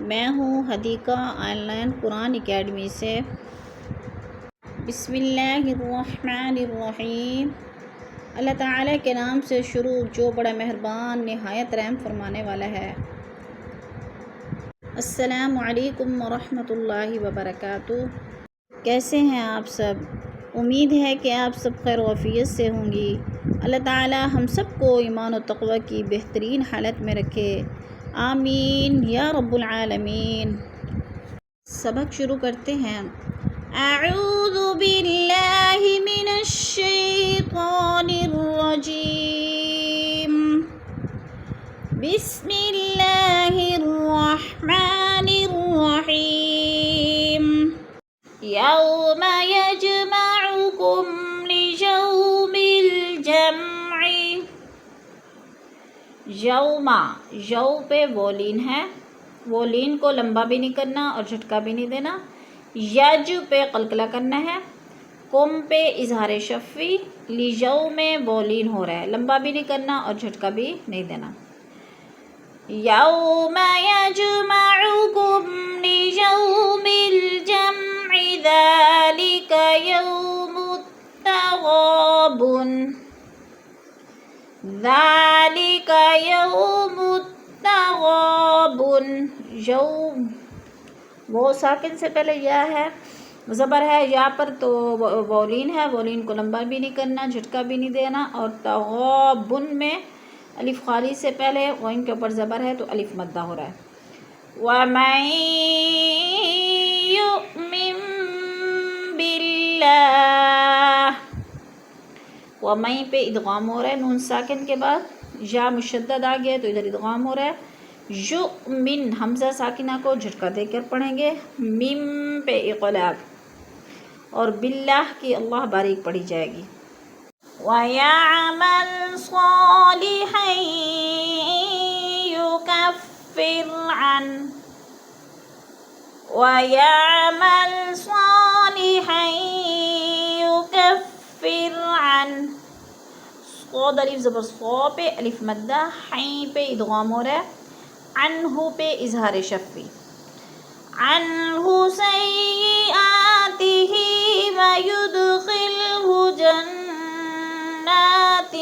میں ہوں Hadiqa on line Quran academy سے۔ بسم اللہ الرحمن الرحیم۔ اللہ تعالیٰ کے نام سے شروع جو بڑا مہربان نہایت رحم فرمانے والا ہے۔ السلام علیکم ورحمۃ اللہ وبرکاتہ۔ کیسے ہیں آپ سب؟ امید ہے کہ آپ سب خیر و عافیت سے ہوں گی۔ اللہ تعالیٰ ہم سب کو ایمان و تقوی کی بہترین حالت میں رکھے، آمین یا رب العالمین۔ سبق شروع کرتے ہیں۔ اعوذ باللہ من الشیطان الرجیم، بسم اللہ الرحمن الرحیم۔ یوم یجمعکم لیوم الجمع۔ یوما، یو پہ وولین ہے، وولین کو لمبا بھی نہیں کرنا اور جھٹکا بھی نہیں دینا۔ یج پہ قلقلہ کرنا ہے، کم پہ اظہار شفوی، لیجو میں وولین ہو رہا ہے، لمبا بھی نہیں کرنا اور جھٹکا بھی نہیں دینا۔ یوم یجمعکم لیوم الجمع ذالک یوم التغابن، ذالک یوم التغابن۔ یوم وہ ساکن سے پہلے یا ہے، زبر ہے یا پر تو وولین ہے، وولین کو لمبا بھی نہیں کرنا، جھٹکا بھی نہیں دینا۔ اور تغابن میں الف خالی سے پہلے غین کے اوپر زبر ہے تو الف مدہ ہو رہا ہے۔ وَمَن يُؤْمِن بِاللَّهِ، وَمَن پہ ادغام ہو رہا ہے، نون ساکن کے بعد یا مشدد آ گیا تو ادھر ادغام ہو رہا ہے۔ یؤمن حمزہ ساکنہ کو جھٹکا دے کر پڑھیں گے، میم پہ اقلاب، اور باللہ کی اللہ باریک پڑھی جائے گی۔ وَيَعْمَلْ صَالِحًا يُكَفِّرْ عَنْهُ، وَيَعْمَلْ صَالِحًا يُكَفِّرْ عَنْهُ۔ صاد الف زبر صو پہ الف مدہ، حین پہ ادغام ہو رہا ہے، عنہ پہ اظہار شفوی۔ عنہ سیئاتہ ویدخلہ جنات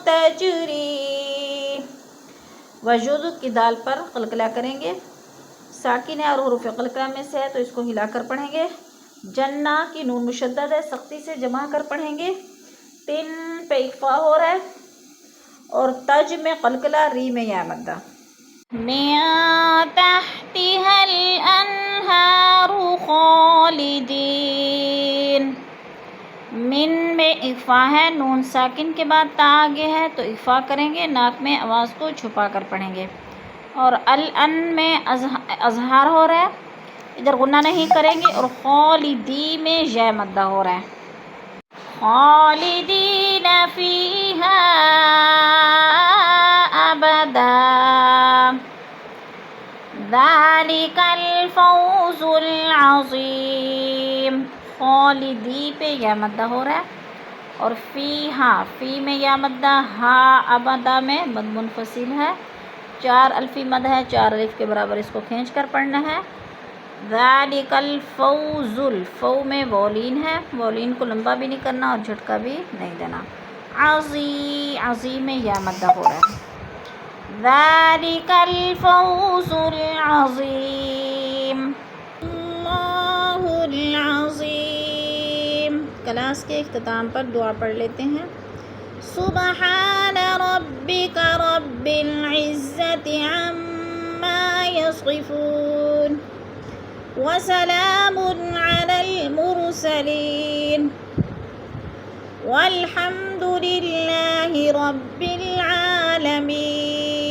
تجری، وجد کی دال پر قلقلہ کریں گے، ساکن ہے اور حروف قلقلہ میں سے ہے تو اس کو ہلا کر پڑھیں گے۔ جنہ کی نون مشدد ہے، سختی سے جمع کر پڑھیں گے، تن پہ اخفا ہو رہا ہے، اور تج میں قلقلہ، ری میں یا مدہ۔ من تحتها الانہار خالدین، من میں اخفا ہے، نون ساکن کے بعد تا آگے ہے تو اخفا کریں گے، ناک میں آواز کو چھپا کر پڑھیں گے۔ اور الان میں اظہار ہو رہا ہے، ادھر غنہ نہیں کریں گے، اور خالدی میں یا مدہ ہو رہا ہے۔ خالدین فیہا ابدا، ذالک الفوز العظیم۔ خالدی پہ یا مدہ ہو رہا ہے، اور فیہا، فی میں یا مدہ، ہا ابدا میں مد منفصل ہے، 4 الفی مد ہے، 4 الف کے برابر اس کو کھینچ کر پڑھنا ہے۔ ذالک الفوز، الفو میں وولین ہے، وولین کو لمبا بھی نہیں کرنا اور جھٹکا بھی نہیں دینا۔ عظیم میں یا مدہ ہو رہا ہے۔ ذالک الفوز العظیم، اللہ العظیم۔ کلاس کے اختتام پر دعا پڑھ لیتے ہیں۔ سبحان ربک رب العزت عما یصفون، وسلام علی المرسلین، والحمد للہ رب العالمین۔